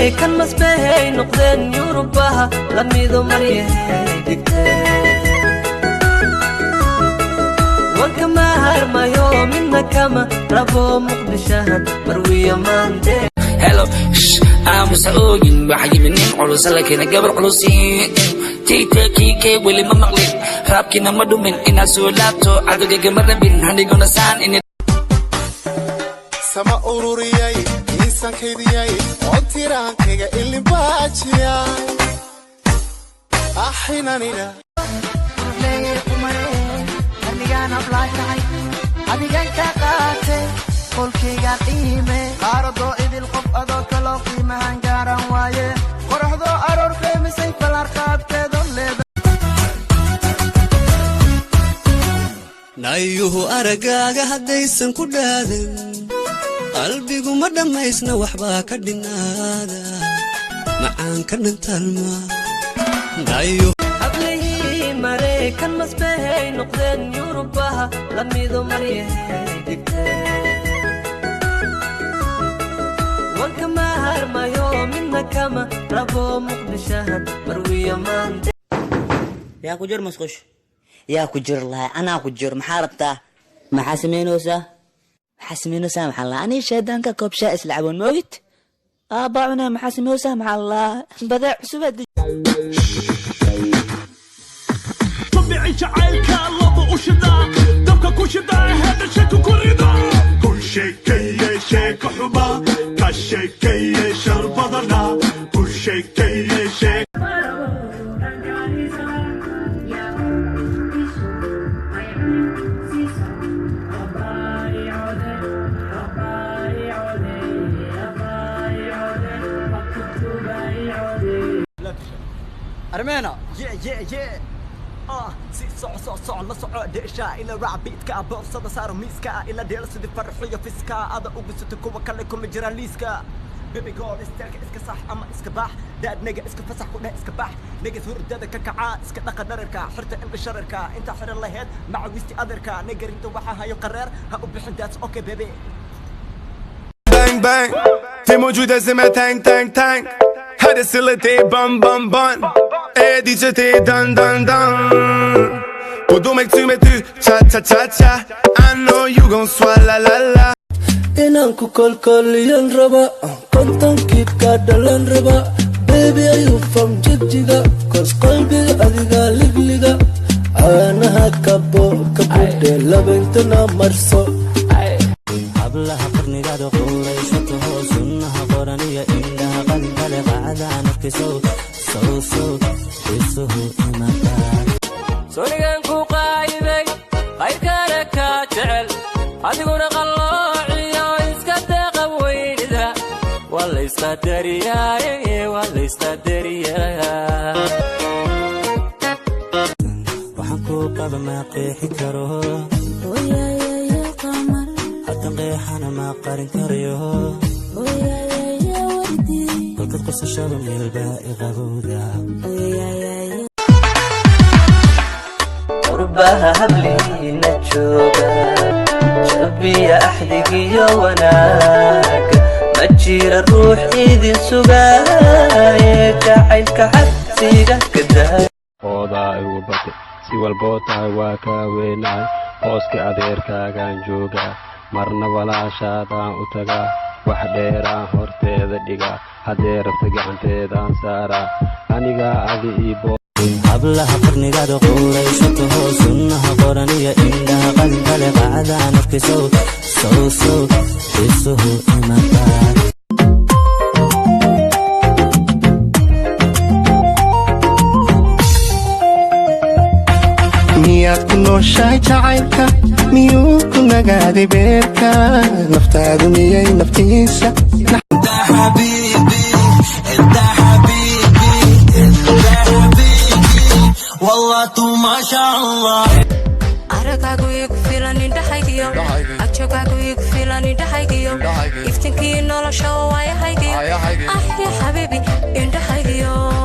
maraykan masbahay noqdeen yurubaha lamido maryahay dhigteen wanka maharmayo midna kama rabo muqdishahan marwiya maante hello I'm Saoyin waxayiminin culus laakiin gabar culusin TTK weli ma maqlin raabkina ma dhumin ina soo laabto adagayga ma rabin haniguna saan in sama ururiyay insan kaydiyay oo tirankayga ilin baajiya ahinanina leeyahay kumareen anigaan ablaatay adigan ka qaatay qolkayga qiime qaarado idil qof adoo kala qiimahan gaaran waaye qorxdo aroor qiimisay falar qaabteedo leedo nayuhu aragaaga haddaysan ku dhaadan qalbigu ma dhammaysna waxbaa ka dhinaada macaan ka dhantalma hablihii maraykan masbahay noqdeen yurubaha lamido maryahay dhigteen wanka maharmayo midna kama rabo muqdishahan marwiya maante yaa ku jir masqush yaa ku jir lahay anaa ku jir maxaa rabtaa maxaa samaynaysaa maxaa la ani sheedanka koobsha islacabon moogit baacuna maxaa samaynaysaa maxaa la badaa cusubad طبيعي جعلك الله وشدا دبك كوشدا هذا شك كوريدا كل شيء كي شيك حبا كشيء كي شرب ضنا كل شيء كي شيك أرمينا يه سي صع لا صع ديشا إلى رعبيتك بورصة صار ميسكا إلى ديال سيدي فرحية فيسكا هذا أوجستكم وكلكم جراليسكا بيبي جول استرك اسك صح أما اسك باح داد نجا اسك فسح كله اسك باح نجا ثور داد ككعاء اسك نقد نركا حرت إنك شركا أنت حر الله هاد مع ويستي أذركا نجا ريت وحها يقرر هقبل حدات أوكي بيبي بانج بانج تي موجودة زي ما تانك تانك تانك هذا سلتي بام بام بام Et DJ t'es dun dun dun Podo mec tu mets tu cha cha cha cha I know you gon' swalla la la inaan ku kolkoliyan raba kontonkii ka dhalan raba baby are you from jigjiga cause qalbiga adiga ligliga caanaha kabo kabudhe labintana marso hablaha qarnigaada quuraysato sunnaha qoraniya indhaha qalinkale qacada nafkiso sonigan ku qaayibay qayrkana ka jecel adiguna qalloociyo iska deeqa weynida waa la iska dariyaaye waxaan ku qaba ma qeexi karo hadan qeexana ma qarin karayo kolkad qosashada meelbaa iqabowda qurbaha habliina jooga jabiya axdigiyo wanaaga ma jira ruux idin sugaaye jacaylka xabsiga ka daa hoodaa igu batay si walboo tahay waa kaa weynaay hooska adeerkaagaan joogaa marna walaashaadaan u tagaa wax dheeraan horteeda dhigaa haddee rabta gacanteedaan saaraa anigaa adi iibo hablaha qarnigaada quuraysato sunnaha qoraniya indhaha qalinkale qacada nafkiso isuhu imataa miyaad ku nooshahay jacaylka miyuu ku nagaaday beerka naftaadu miyay naftiisa والله تو ما شاء الله أركاكو يكفيلان يدحيكيو أتشوكاكو يكفيلان يدحيكيو إفتنكي نولا شو واي هايكيو أح يا حبيبي يدحيكيو